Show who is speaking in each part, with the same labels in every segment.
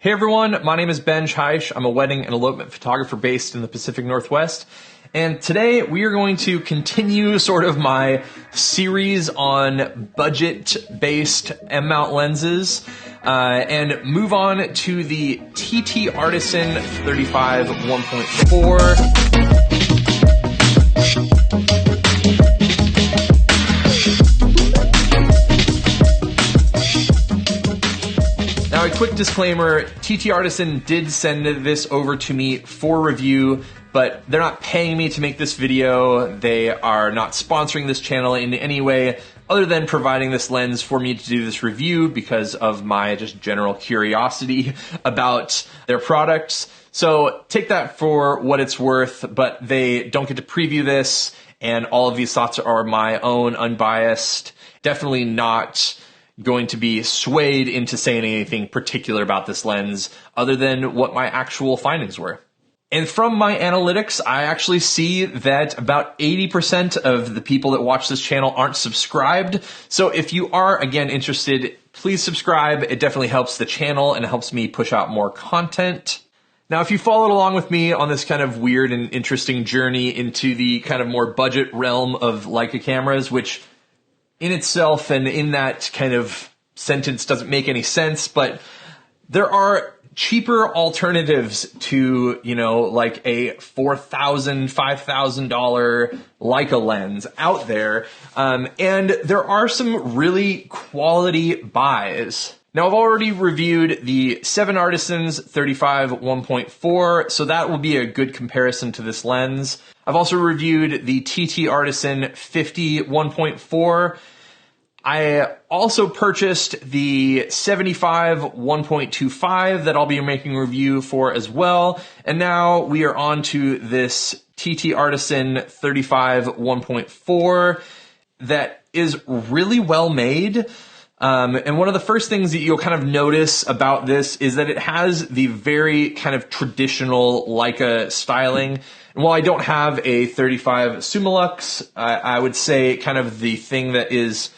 Speaker 1: Hey everyone, my name is Ben Scheisch. I'm a wedding and elopement photographer based in the Pacific Northwest. And today we are going to continue sort of my series on budget-based M-mount lenses and move on to the TTArtisan 35 1.4. Now, a quick disclaimer, TTArtisan did send this over to me for review, but they're not paying me to make this video. They are not sponsoring this channel in any way other than providing this lens for me to do this review because of my just general curiosity about their products. So take that for what it's worth, but they don't get to preview this, and all of these thoughts are my own, unbiased, definitely not going to be swayed into saying anything particular about this lens other than what my actual findings were. And from my analytics, I actually see that about 80% of the people that watch this channel aren't subscribed. So if you are, again, interested, please subscribe. It definitely helps the channel and helps me push out more content. Now, if you followed along with me on this kind of weird and interesting journey into the kind of more budget realm of Leica cameras, which in itself and in that kind of sentence doesn't make any sense, but there are cheaper alternatives to, you know, like a $4,000, $5,000 Leica lens out there. And there are some really quality buys. Now, I've already reviewed the 7Artisans 35 1.4, so that will be a good comparison to this lens. I've also reviewed the TTArtisan 50 1.4. I also purchased the 75 1.25 that I'll be making a review for as well. And now we are on to this TTArtisan 35 1.4 that is really well made. And one of the first things that you'll kind of notice about this is that it has the very kind of traditional Leica styling. And while I don't have a 35 Summilux, I would say kind of the thing that is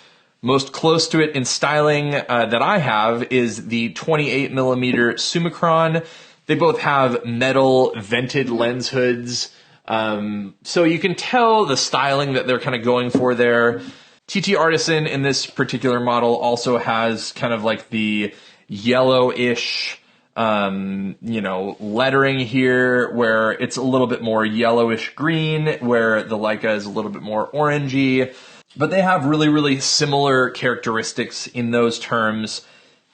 Speaker 1: most close to it in styling that I have is the 28mm summicron. They both have metal vented lens hoods. So you can tell the styling that they're kind of going for there. TTArtisan in this particular model also has kind of like the yellowish, lettering here where it's a little bit more yellowish green, where the Leica is a little bit more orangey. But they have really, really similar characteristics in those terms.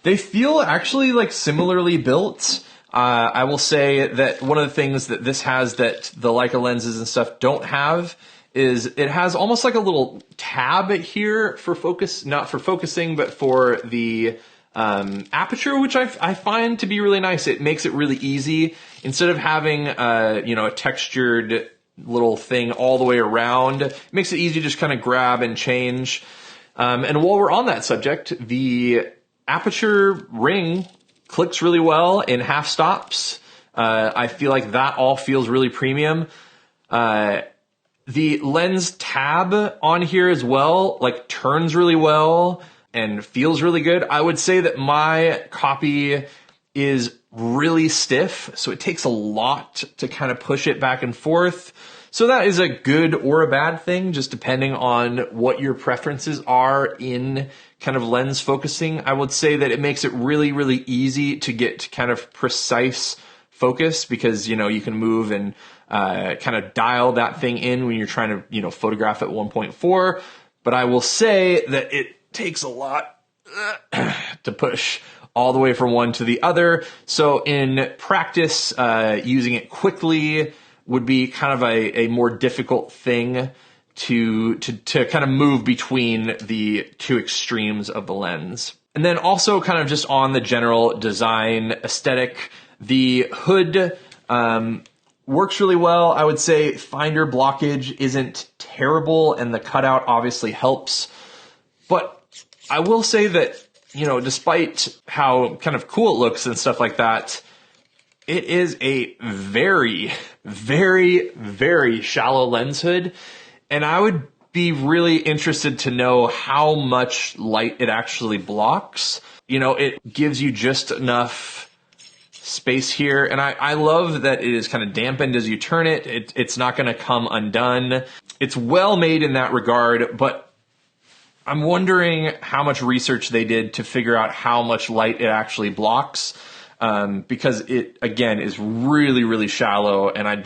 Speaker 1: They feel actually like similarly built. I will say that one of the things that this has that the Leica lenses and stuff don't have is it has almost like a little tab here for focus, not for focusing, but for the aperture, which I find to be really nice. It makes it really easy. Instead of having, a textured little thing all the way around, it makes it easy to just kind of grab and change. And while we're on that subject, the aperture ring clicks really well in half stops. I feel like that all feels really premium. The lens tab on here as well, like turns really well and feels really good. I would say that my copy is really stiff, so it takes a lot to kind of push it back and forth. So that is a good or a bad thing, just depending on what your preferences are in kind of lens focusing. I would say that it makes it really, really easy to get kind of precise focus because, you can move and kind of dial that thing in when you're trying to, photograph at 1.4. But I will say that it takes a lot to push all the way from one to the other. So in practice, using it quickly would be kind of a more difficult thing to kind of move between the two extremes of the lens. And then also kind of just on the general design aesthetic, the hood works really well. I would say finder blockage isn't terrible, and the cutout obviously helps. But I will say that, despite how kind of cool it looks and stuff like that, it is a very, very, very shallow lens hood. And I would be really interested to know how much light it actually blocks. It gives you just enough space here. And I love that it is kind of dampened as you turn it. It's not going to come undone. It's well made in that regard, but I'm wondering how much research they did to figure out how much light it actually blocks. Because it, again, is really, really shallow, and I'm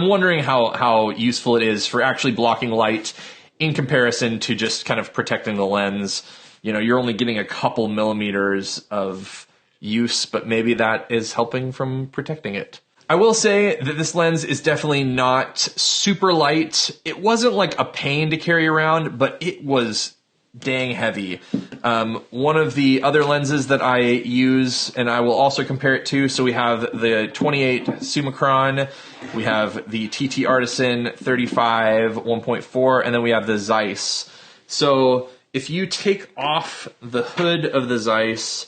Speaker 1: wondering how useful it is for actually blocking light in comparison to just kind of protecting the lens. You know, you're only getting a couple millimeters of use, but maybe that is helping from protecting it. I will say that this lens is definitely not super light. It wasn't like a pain to carry around, but it was dang heavy. One of the other lenses that I use, and I will also compare it to, so we have the 28 summicron, we have the TTArtisan 35 1.4, and then we have the Zeiss. So if you take off the hood of the Zeiss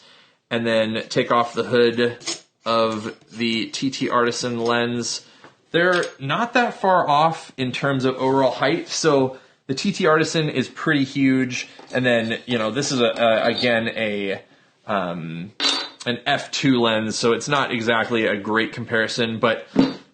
Speaker 1: and then take off the hood of the TTArtisan lens, they're not that far off in terms of overall height. So the TTArtisan is pretty huge, and then, you know, this is again an f2 lens, so it's not exactly a great comparison, but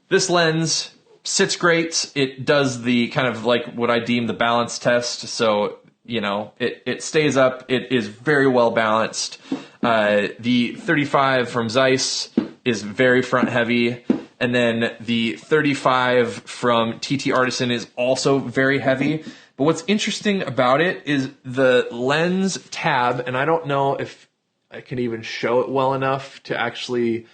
Speaker 1: this lens sits great. It does the kind of like what I deem the balance test, so, you know, it stays up. It is very well balanced. The 35 from Zeiss is very front heavy, and then the 35 from TTArtisan is also very heavy. But what's interesting about it is the lens tab, and I don't know if I can even show it well enough to actually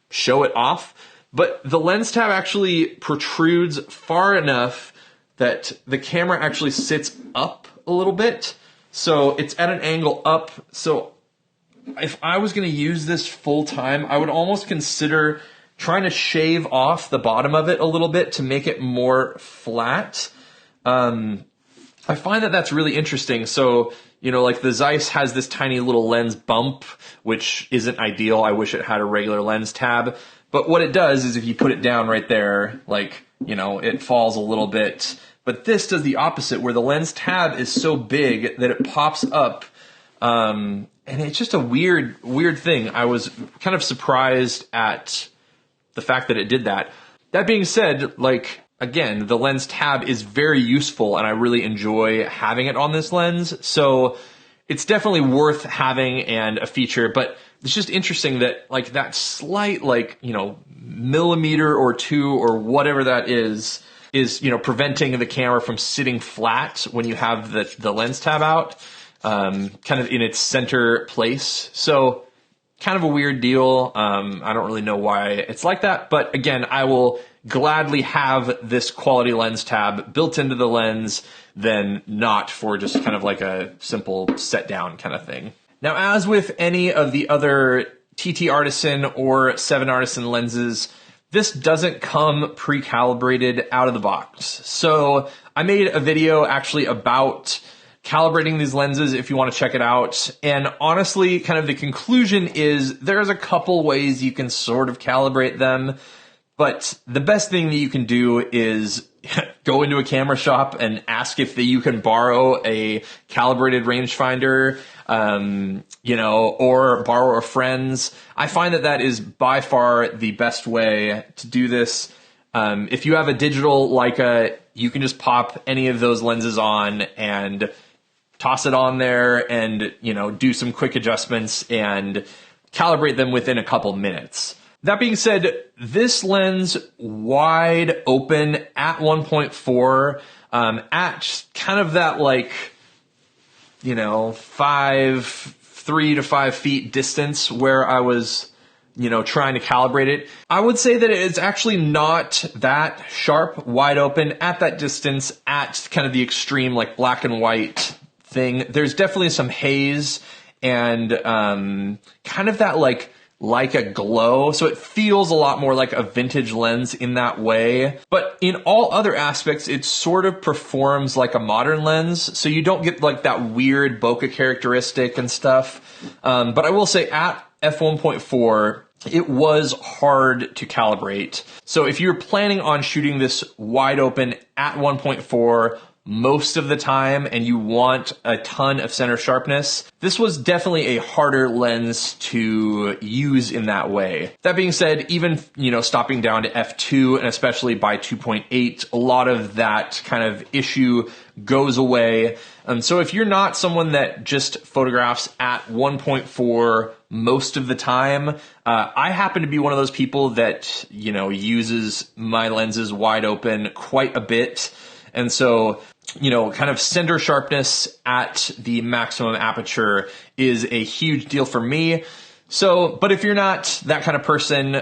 Speaker 1: show it off, but the lens tab actually protrudes far enough that the camera actually sits up a little bit. So it's at an angle up. So if I was going to use this full time, I would almost consider trying to shave off the bottom of it a little bit to make it more flat. I find that that's really interesting. So, you know, like the Zeiss has this tiny little lens bump, which isn't ideal. I wish it had a regular lens tab. But what it does is if you put it down right there, like, you know, it falls a little bit. But this does the opposite, where the lens tab is so big that it pops up. And it's just a weird thing. I was kind of surprised at the fact that it did that. That being said, like, again, the lens tab is very useful, and I really enjoy having it on this lens. So it's definitely worth having and a feature, but it's just interesting that like that slight, like, you know, millimeter or two or whatever that is, you know, preventing the camera from sitting flat when you have the lens tab out, kind of in its center place. So kind of a weird deal. I don't really know why it's like that, but again, I will gladly have this quality lens tab built into the lens than not for just kind of like a simple set down kind of thing. Now, as with any of the other TTArtisan or 7Artisan lenses, this doesn't come pre-calibrated out of the box. So I made a video actually about calibrating these lenses if you want to check it out. And honestly, kind of the conclusion is there's a couple ways you can sort of calibrate them. But the best thing that you can do is go into a camera shop and ask if you can borrow a calibrated rangefinder, you know, or borrow a friend's. I find that is by far the best way to do this. If you have a digital Leica, you can just pop any of those lenses on and toss it on there and, you know, do some quick adjustments and calibrate them within a couple minutes. That being said, this lens wide open at 1.4, at kind of that like, you know, 3 to 5 feet distance where I was, you know, trying to calibrate it. I would say that it's actually not that sharp, wide open at that distance at kind of the extreme like black and white thing. There's definitely some haze and kind of that like a glow, so it feels a lot more like a vintage lens in that way. But in all other aspects, it sort of performs like a modern lens, so you don't get like that weird bokeh characteristic and stuff. But I will say at f1.4, it was hard to calibrate. So if you're planning on shooting this wide open at 1.4 most of the time and you want a ton of center sharpness, this was definitely a harder lens to use in that way. That being said, even, stopping down to f2 and especially by 2.8, a lot of that kind of issue goes away. So if you're not someone that just photographs at 1.4 most of the time, I happen to be one of those people that, uses my lenses wide open quite a bit. And so, kind of center sharpness at the maximum aperture is a huge deal for me. So, but if you're not that kind of person,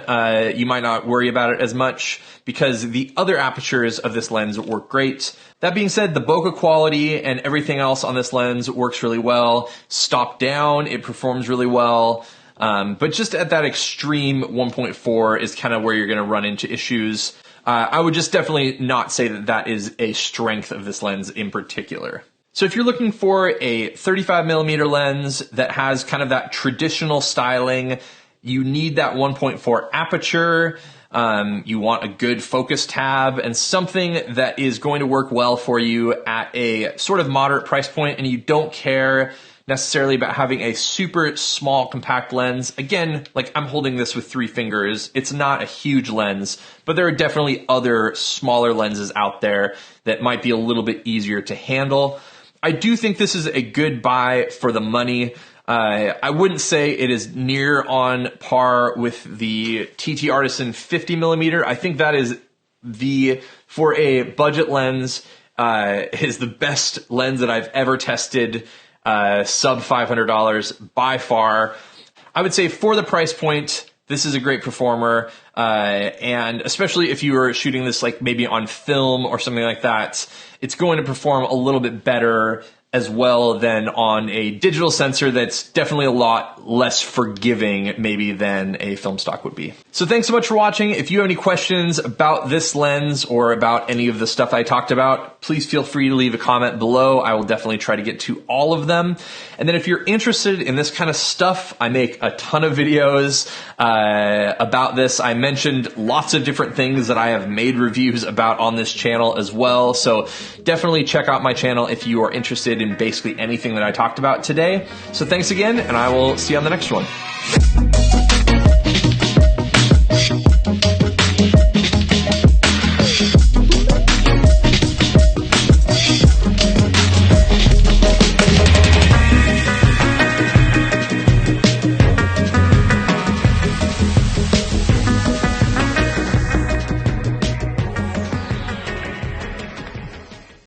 Speaker 1: you might not worry about it as much because the other apertures of this lens work great. That being said, the bokeh quality and everything else on this lens works really well. Stop down, it performs really well. But just at that extreme 1.4 is kind of where you're going to run into issues. I would just definitely not say that that is a strength of this lens in particular. So if you're looking for a 35mm lens that has kind of that traditional styling, you need that 1.4 aperture, you want a good focus tab and something that is going to work well for you at a sort of moderate price point, and you don't care necessarily about having a super small compact lens. Again, like I'm holding this with 3 fingers. It's not a huge lens, but there are definitely other smaller lenses out there that might be a little bit easier to handle. I do think this is a good buy for the money. I wouldn't say it is near on par with the TTArtisan 50mm. I think that is for a budget lens, is the best lens that I've ever tested. Sub $500 by far. I would say for the price point, this is a great performer. And especially if you were shooting this like maybe on film or something like that, it's going to perform a little bit better as well than on a digital sensor that's definitely a lot less forgiving maybe than a film stock would be. So thanks so much for watching. If you have any questions about this lens or about any of the stuff I talked about, please feel free to leave a comment below. I will definitely try to get to all of them. And then if you're interested in this kind of stuff, I make a ton of videos about this. I mentioned lots of different things that I have made reviews about on this channel as well. So definitely check out my channel if you are interested in basically anything that I talked about today. So thanks again, and I will see you on the next one.